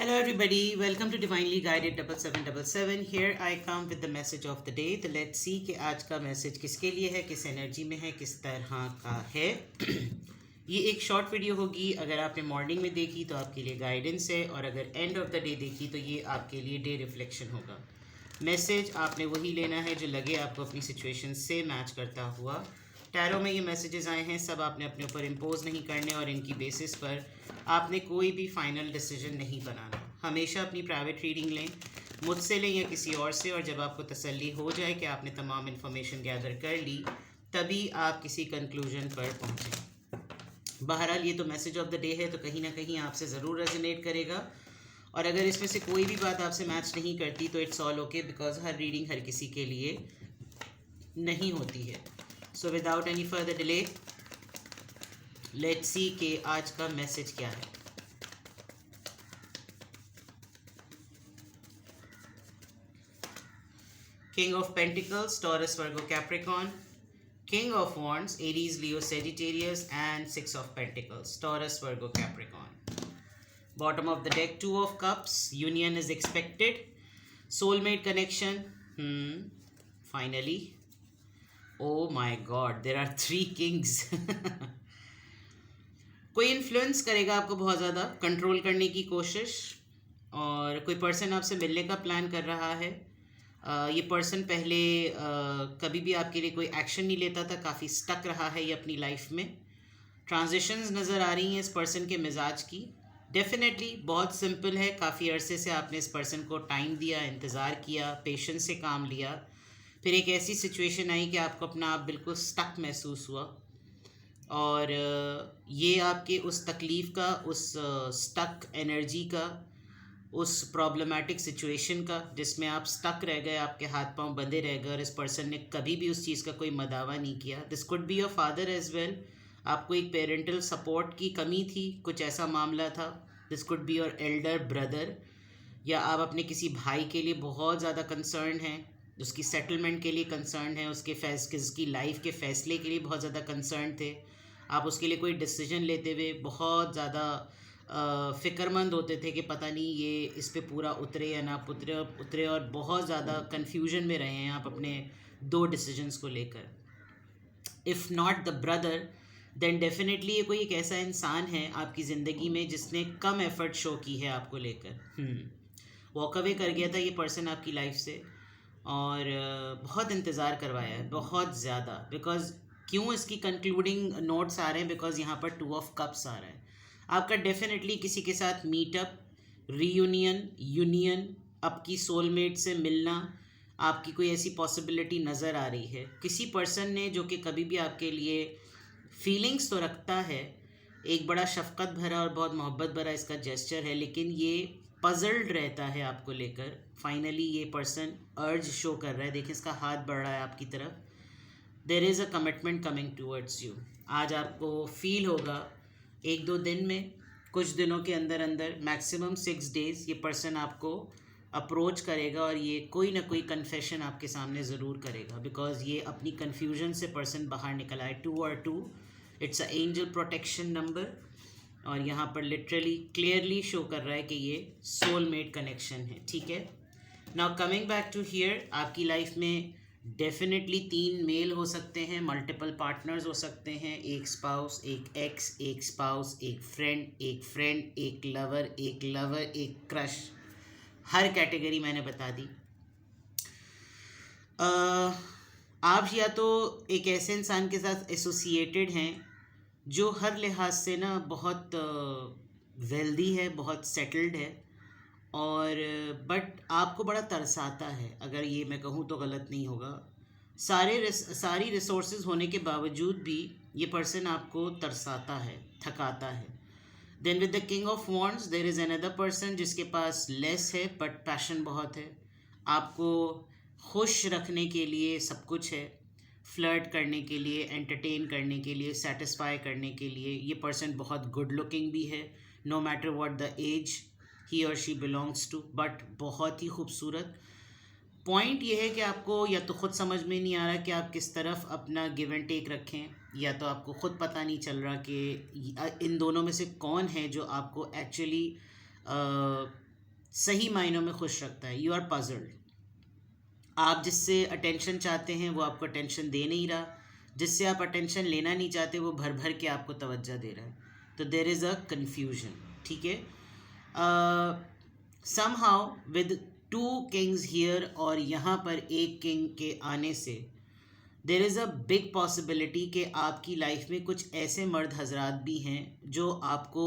Hello, everybody. Welcome to Divinely Guided 7777. Here I come with the message of the day. तो let's see कि आज का message किसके लिए है, किस एनर्जी में है, किस तरह का है. ये एक शॉर्ट वीडियो होगी. अगर आपने मॉर्निंग में देखी तो आपके लिए गाइडेंस है, और अगर एंड ऑफ द डे देखी तो ये आपके लिए डे रिफ्लेक्शन होगा. मैसेज आपने वही लेना है जो लगे आपको अपनी सिचुएशन से मैच करता हुआ. टैरो में ये मैसेजेस आए हैं, सब आपने अपने ऊपर इम्पोज नहीं करने, और इनकी बेसिस पर आपने कोई भी फाइनल डिसीजन नहीं बनाना. हमेशा अपनी प्राइवेट रीडिंग लें, मुझसे लें या किसी और से, और जब आपको तसल्ली हो जाए कि आपने तमाम इन्फॉर्मेशन गैदर कर ली, तभी आप किसी कंक्लूजन पर पहुँचें. बहरहाल ये तो मैसेज ऑफ द डे है, तो कहीं ना कहीं आपसे ज़रूर रेजोनेट करेगा. और अगर इसमें से कोई भी बात आपसे मैच नहीं करती तो इट्स ऑल ओके, बिकॉज हर रीडिंग हर किसी के लिए नहीं होती है. So without any further delay let's see कि आज का मैसेज क्या है. King of Pentacles, Taurus, Virgo, Capricorn. King of Wands, Aries, Leo, Sagittarius, and Six of Pentacles, Taurus, Virgo, Capricorn. Bottom of the deck, Two of Cups, union is expected. Soulmate connection, finally. Oh my God, there are three kings. कोई influence करेगा आपको बहुत ज़्यादा, control करने की कोशिश, और कोई पर्सन आपसे मिलने का प्लान कर रहा है. ये पर्सन पहले कभी भी आपके लिए कोई एक्शन नहीं लेता था, काफ़ी स्टक रहा है ये अपनी लाइफ में. ट्रांजिशंस नज़र आ रही हैं इस पर्सन के मिजाज की. डेफिनेटली बहुत सिंपल है, काफ़ी अरसे से आपने इस पर्सन को टाइम दिया, इंतज़ार किया, पेशेंस से काम लिया. फिर एक ऐसी सिचुएशन आई कि आपको अपना आप बिल्कुल स्टक महसूस हुआ, और ये आपके उस तकलीफ़ का, उस स्टक एनर्जी का, उस प्रॉब्लमेटिक सिचुएशन का जिसमें आप स्टक रह गए, आपके हाथ पांव बंधे रह गए, और इस पर्सन ने कभी भी उस चीज़ का कोई मदावा नहीं किया. This could be your father as well. आपको एक पेरेंटल सपोर्ट की कमी थी, कुछ ऐसा मामला था. This could be your Elder brother, या आप अपने किसी भाई के लिए बहुत ज़्यादा कंसर्न हैं, उसकी सेटलमेंट के लिए कंसर्न है, उसकी लाइफ के फ़ैसले के लिए बहुत ज़्यादा कंसर्न थे. आप उसके लिए कोई डिसीजन लेते हुए बहुत ज़्यादा फ़िक्रमंद होते थे कि पता नहीं ये इस पे पूरा उतरे या ना उतरे, और बहुत ज़्यादा कन्फ्यूजन में रहे हैं आप अपने दो डिसीजंस को लेकर. If not the brother, then definitely ये कोई एक ऐसा इंसान है आपकी ज़िंदगी में जिसने कम एफर्ट शो की है आपको लेकर. वॉक अवे कर गया था ये पर्सन आपकी लाइफ से, और बहुत इंतज़ार करवाया है, बहुत ज़्यादा. बिकॉज क्यों इसकी कंक्लूडिंग नोट्स आ रहे हैं, बिकॉज यहाँ पर टू ऑफ कप्स आ रहा है. आपका डेफिनेटली किसी के साथ मीटअप, रीयूनियन, यूनियन, आपकी सोलमेट से मिलना, आपकी कोई ऐसी पॉसिबिलिटी नज़र आ रही है. किसी पर्सन ने जो कि कभी भी आपके लिए फीलिंग्स तो रखता है, एक बड़ा शफकत भरा और बहुत मोहब्बत भरा इसका जेस्चर है, लेकिन ये पजल्ड रहता है आपको लेकर. फाइनली ये पर्सन अर्ज शो कर रहा है, देखिए इसका हाथ बढ़ रहा है आपकी तरफ. There is a commitment coming towards you. आज आपको फील होगा एक दो दिन में, कुछ दिनों के अंदर अंदर, मैक्सिमम 6 डेज़, ये पर्सन आपको अप्रोच करेगा, और ये कोई ना कोई कन्फेशन आपके सामने ज़रूर करेगा. बिकॉज ये अपनी कन्फ्यूजन से पर्सन बाहर निकला है. 2 और 2, it's a angel protection number, और यहाँ पर लिटरली क्लियरली शो कर रहा है कि ये सोलमेट कनेक्शन है. ठीक है, now coming back to here, आपकी लाइफ में डेफिनेटली 3 मेल हो सकते हैं, मल्टीपल पार्टनर्स हो सकते हैं, एक स्पाउस, एक एक्स, एक स्पाउस, एक फ्रेंड, एक लवर, एक क्रश. हर कैटेगरी मैंने बता दी. आप या तो एक ऐसे इंसान के साथ एसोसिएटेड हैं जो हर लिहाज से ना बहुत वेल्दी है, बहुत सेटल्ड है, और बट आपको बड़ा तरसाता है. अगर ये मैं कहूँ तो गलत नहीं होगा. सारी रिसोर्सेज होने के बावजूद भी ये पर्सन आपको तरसाता है, थकाता है. Then with the king of wands, there is another person जिसके पास लेस है बट पैशन बहुत है. आपको खुश रखने के लिए सब कुछ है, फ्लर्ट करने के लिए, एंटरटेन करने के लिए, सेटिस्फाई करने के लिए. ये पर्सन बहुत गुड लुकिंग भी है, no matter what the age he और शी बिलोंग्स टू, बट बहुत ही खूबसूरत. पॉइंट ये है कि आपको या तो ख़ुद समझ में नहीं आ रहा कि आप किस तरफ अपना गिव एंड टेक रखें, या तो आपको ख़ुद पता नहीं चल रहा कि इन दोनों में से कौन है जो आपको एक्चुअली सही मायनों में खुश रखता है। You are puzzled. आप जिससे अटेंशन चाहते हैं वो आपको अटेंशन दे नहीं रहा, जिससे आप अटेंशन लेना नहीं चाहते वो भर भर के आपको तवज्जो दे रहा है। तो देर इज़ अ कन्फ्यूजन, ठीक है। समहाउ विद 2 किंग्स हियर, और यहाँ पर एक किंग के आने से there is a big possibility कि आपकी लाइफ में कुछ ऐसे मर्द हजरात भी हैं जो आपको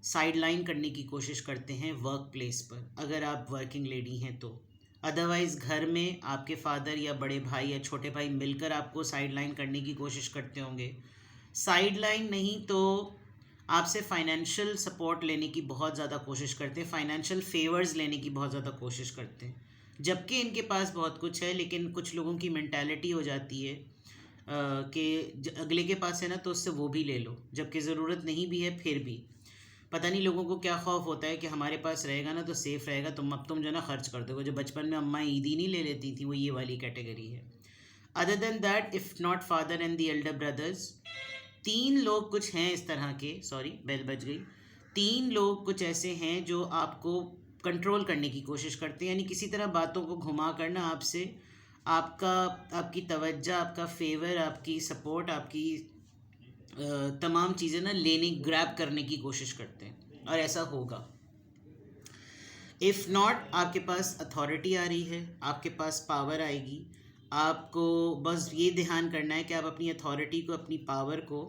साइड लाइन करने की कोशिश करते हैं वर्क प्लेस पर, अगर आप वर्किंग लेडी हैं तो। अदरवाइज़ घर में आपके फादर या बड़े भाई या छोटे भाई मिलकर आपको साइड लाइन करने की कोशिश करते होंगे। साइड लाइन नहीं तो आपसे फाइनेंशियल सपोर्ट लेने की बहुत ज़्यादा कोशिश करते हैं, फाइनेंशियल फेवर्स लेने की बहुत ज़्यादा कोशिश करते हैं, जबकि इनके पास बहुत कुछ है। लेकिन कुछ लोगों की मेंटालिटी हो जाती है कि अगले के पास है ना तो उससे वो भी ले लो, जबकि ज़रूरत नहीं भी है। फिर भी पता नहीं लोगों को क्या खौफ होता है कि हमारे पास रहेगा ना तो सेफ़ रहेगा, तुम जो है ना खर्च कर दोगे। जो बचपन में अम्मा ईदी नहीं ले लेती थी, वो ये वाली कैटेगरी है। Other than that, if not father and the Elder brothers, 3 लोग कुछ हैं इस तरह के, सॉरी बेल बज गई, 3 लोग कुछ ऐसे हैं जो आपको कंट्रोल करने की कोशिश करते हैं, यानी किसी तरह बातों को घुमा कर ना आपसे आपकी तवज्जो, आपका फेवर, आपकी सपोर्ट, आपकी तमाम चीज़ें ना लेने, ग्रैब करने की कोशिश करते हैं, और ऐसा होगा। इफ़ नॉट, आपके पास अथॉरिटी आ रही है, आपके पास पावर आएगी। आपको बस ये ध्यान करना है कि आप अपनी अथॉरिटी को, अपनी पावर को,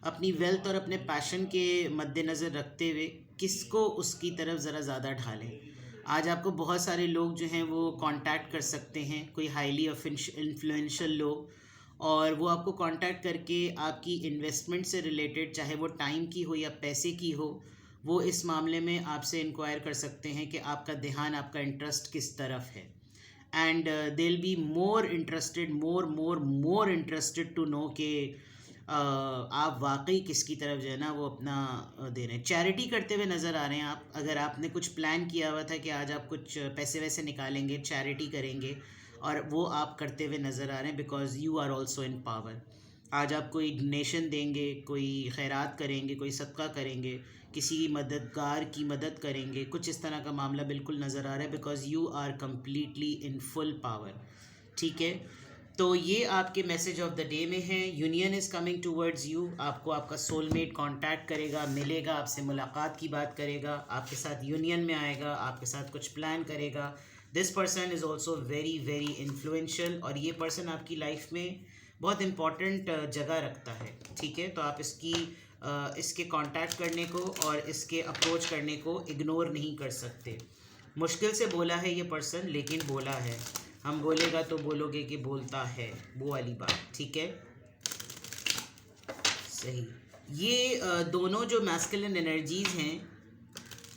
अपनी वेल्थ और अपने पैशन के मद्देनज़र रखते हुए किसको उसकी तरफ ज़रा ज़्यादा ढालें। आज आपको बहुत सारे लोग जो हैं वो कांटेक्ट कर सकते हैं, कोई हाईली इन्फ्लुएंशियल लोग, और वो आपको कांटेक्ट करके आपकी इन्वेस्टमेंट से रिलेटेड, चाहे वो टाइम की हो या पैसे की हो, वो इस मामले में आपसे इंक्वायर कर सकते हैं कि आपका ध्यान, आपका इंटरेस्ट किस तरफ है। And they will be more interested, more interested to know कि आप वाकई किसकी तरफ जो है ना वो अपना दे रहे हैं। चैरिटी करते हुए नज़र आ रहे हैं आप। अगर आपने कुछ प्लान किया हुआ था कि आज आप कुछ पैसे वैसे निकालेंगे, चैरिटी करेंगे, और वो आप करते हुए नज़र आ रहे हैं, because you are also in power. आज आप कोई डोनेशन देंगे, कोई खैरात करेंगे, कोई सदका करेंगे, किसी मददगार की मदद करेंगे, कुछ इस तरह का मामला बिल्कुल नज़र आ रहा है, because you are completely in full power, ठीक है। तो ये आपके मैसेज ऑफ द डे में है। Union is coming towards you. आपको आपका सोलमेट कांटेक्ट करेगा, मिलेगा, आपसे मुलाकात की बात करेगा, आपके साथ यूनियन में आएगा, आपके साथ कुछ प्लान करेगा। This person is also very very influential, और ये पर्सन आपकी लाइफ में बहुत इम्पॉर्टेंट जगह रखता है, ठीक है। तो आप इसके कांटेक्ट करने को और इसके अप्रोच करने को इग्नोर नहीं कर सकते। मुश्किल से बोला है ये पर्सन, लेकिन बोला है। हम बोलेगा तो बोलोगे कि बोलता है, वो वाली बात, ठीक है। सही। ये दोनों जो मैस्कुलिन एनर्जीज़ हैं,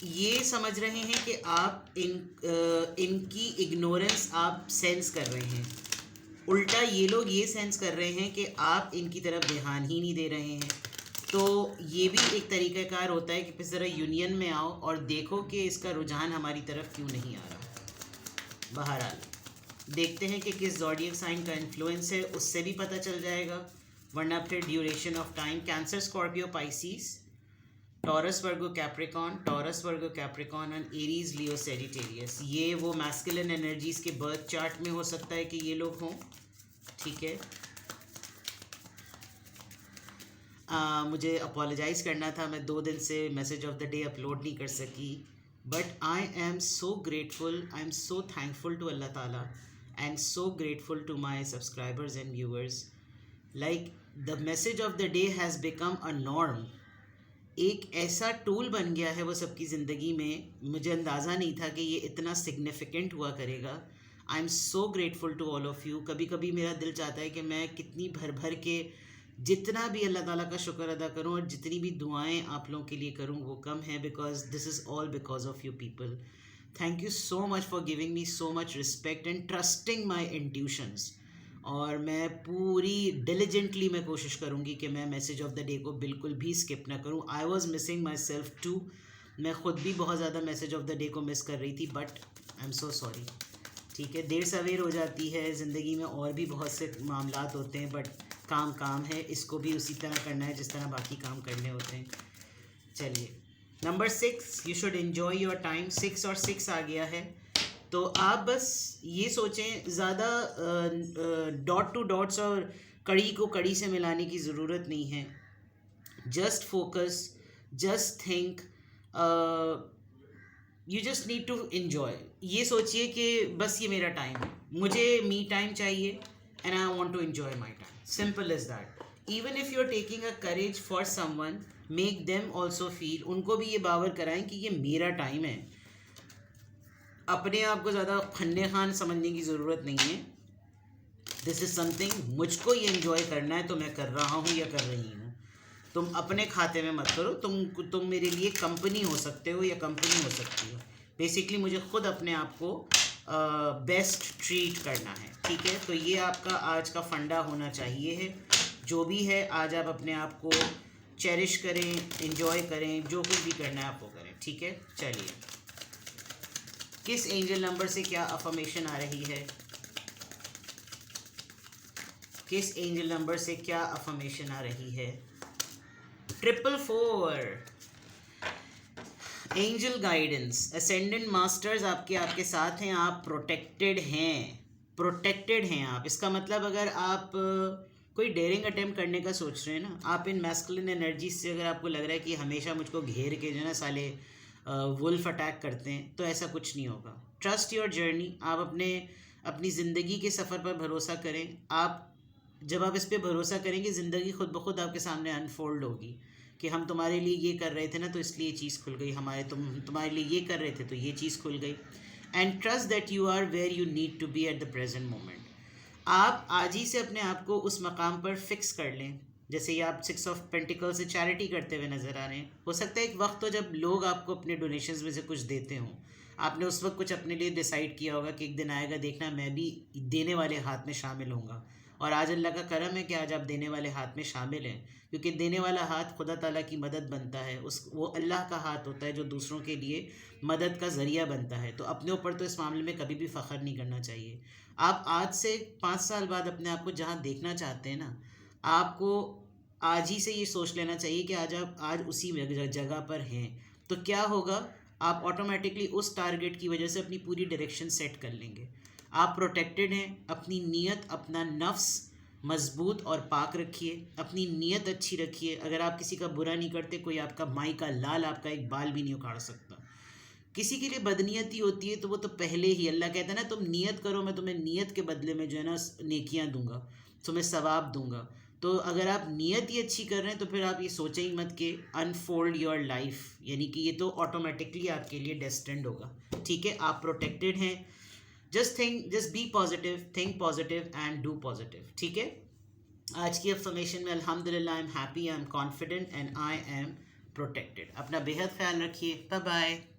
ये समझ रहे हैं कि आप इनकी इग्नोरेंस आप सेंस कर रहे हैं। उल्टा ये लोग ये सेंस कर रहे हैं कि आप इनकी तरफ ध्यान ही नहीं दे रहे हैं। तो ये भी एक तरीक़ाकार होता है कि ज़रा यूनियन में आओ और देखो कि इसका रुझान हमारी तरफ क्यों नहीं आ रहा। बहरहाल देखते हैं कि किस ज़ोडिएक साइन का इन्फ्लुएंस है, उससे भी पता चल जाएगा। वरना फिर duration of time, cancer, Scorpio, Pisces, taurus, Virgo, Capricorn, taurus, Virgo, Capricorn and Aries, Leo, Sagittarius. ये वो मैस्कुलिन एनर्जीज़ के बर्थ चार्ट में हो सकता है कि ये लोग हों, ठीक है। मुझे अपोलोजाइज़ करना था, मैं 2 दिन से message of the day upload नहीं कर सकी, but I am so grateful, I am so thankful to Allah Taala, and so grateful to my subscribers and viewers. Like the message of the day has become a norm, एक ऐसा tool बन गया है वो सबकी ज़िंदगी में। मुझे अंदाज़ा नहीं था कि ये इतना सिग्निफिकेंट हुआ करेगा। I am so grateful to all of you. कभी कभी मेरा दिल चाहता है कि मैं कितनी भर भर के जितना भी अल्लाह ताला का शुक्र अदा करूं और जितनी भी दुआएं आप लोगों के लिए करूं वो कम है, because this is all because of you people. Thank you so much for giving me so much respect and trusting my intuitions. और मैं पूरी डिलिजेंटली मैं कोशिश करूँगी कि मैं मैसेज ऑफ द डे को बिल्कुल भी स्किप ना करूँ। I was missing myself too. मैं ख़ुद भी बहुत ज़्यादा मैसेज ऑफ द डे को मिस कर रही थी, but I am so sorry, ठीक है। देर सवेर हो जाती है ज़िंदगी में, और भी बहुत से मामलात होते हैं, बट काम है, इसको भी उसी तरह करना है जिस तरह बाकी काम करने होते हैं। चलिए, number 6, you should enjoy your time. 6 और 6 आ गया है, तो आप बस ये सोचें, ज़्यादा डॉट टू डॉट्स और कड़ी को कड़ी से मिलाने की ज़रूरत नहीं है। Just focus, just think, you just need to enjoy. ये सोचिए कि बस ये मेरा टाइम है, मुझे मी टाइम चाहिए and I want to enjoy my time. Simple is that. Even if you are taking a courage for someone, make them also feel, उनको भी ये बावर कराएं कि ये मेरा टाइम है। अपने आप को ज़्यादा फन्ने खान समझने की ज़रूरत नहीं है। दिस इज़ समथिंग, मुझको ये इन्जॉय करना है तो मैं कर रहा हूँ या कर रही हूँ। तुम अपने खाते में मत करो, तुम मेरे लिए कंपनी हो सकते हो या कंपनी हो सकती हो। बेसिकली मुझे खुद अपने आप को बेस्ट ट्रीट करना है, ठीक है। तो ये आपका आज का फंडा होना चाहिए है। जो भी है, आज आप अपने आप को चेरिश करें, एंजॉय करें, जो कुछ भी करना है आप वो करें, ठीक है। चलिए, किस एंजल नंबर से क्या अफर्मेशन आ रही है? किस एंजल नंबर से क्या अफर्मेशन आ रही है? 444 एंजल गाइडेंस, असेंडेंट मास्टर्स आपके साथ हैं। आप प्रोटेक्टेड हैं आप। इसका मतलब अगर आप कोई डेयरिंग अटेम्प्ट करने का सोच रहे हैं ना, आप इन मैस्कुलिन एनर्जी से, अगर आपको लग रहा है कि हमेशा मुझको घेर के जो है ना साले वुल्फ अटैक करते हैं, तो ऐसा कुछ नहीं होगा। Trust your journey. आप अपनी ज़िंदगी के सफ़र पर भरोसा करें। जब आप इस पर भरोसा करेंगे, ज़िंदगी खुद ब खुद आपके सामने अनफोल्ड होगी कि हम तुम्हारे लिए ये कर रहे थे ना, तो इसलिए ये चीज़ खुल गई। तुम्हारे लिए ये कर रहे थे तो ये चीज़ खुल गई। And trust that you are where you need to be at the present moment. आप आज ही से अपने आप को उस मकाम पर फिक्स कर लें। जैसे ये आप 6 ऑफ पेंटिकल से चैरिटी करते हुए नज़र आ रहे हैं। हो सकता है एक वक्त हो जब लोग आपको अपने डोनेशंस में से कुछ देते हों। आपने उस वक्त कुछ अपने लिए डिसाइड किया होगा कि एक दिन आएगा, देखना मैं भी देने वाले हाथ में शामिल होऊंगा। और आज अल्लाह का करम है कि आज आप देने वाले हाथ में शामिल हैं, क्योंकि देने वाला हाथ खुदा ताला की मदद बनता है। वो अल्लाह का हाथ होता है जो दूसरों के लिए मदद का ज़रिया बनता है। तो अपने ऊपर तो इस मामले में कभी भी फ़ख्र नहीं करना चाहिए। आप आज से 5 साल बाद अपने आप को जहाँ देखना चाहते हैं ना, आपको आज ही से ये सोच लेना चाहिए कि आज उसी जगह पर हैं। तो क्या होगा, आप ऑटोमेटिकली उस टारगेट की वजह से अपनी पूरी डायरेक्शन सेट कर लेंगे। आप प्रोटेक्टेड हैं। अपनी नीयत, अपना नफ्स मजबूत और पाक रखिए। अपनी नीयत अच्छी रखिए। अगर आप किसी का बुरा नहीं करते, कोई आपका माई का लाल आपका एक बाल भी नहीं उखाड़ सकता। किसी के लिए बदनीयती होती है तो वो तो पहले ही, अल्लाह कहता है ना, तुम नियत करो, मैं तुम्हें नियत के बदले में जो है ना नेकियां दूंगा, तुम्हें सवाब दूंगा। तो अगर आप नियत ही अच्छी कर रहे हैं तो फिर आप ये सोचें ही मत कि अनफोल्ड योर लाइफ, यानी कि ये तो ऑटोमेटिकली आपके लिए डेस्टिन्ड होगा, ठीक है। आप प्रोटेक्टेड हैं। Just be positive, think positive and do positive, ठीक है। आज की अफर्मेशन में अल्हम्दुलिल्लाह, I am happy, I am confident and I am protected. अपना बेहद ख्याल रखिए। Bye bye.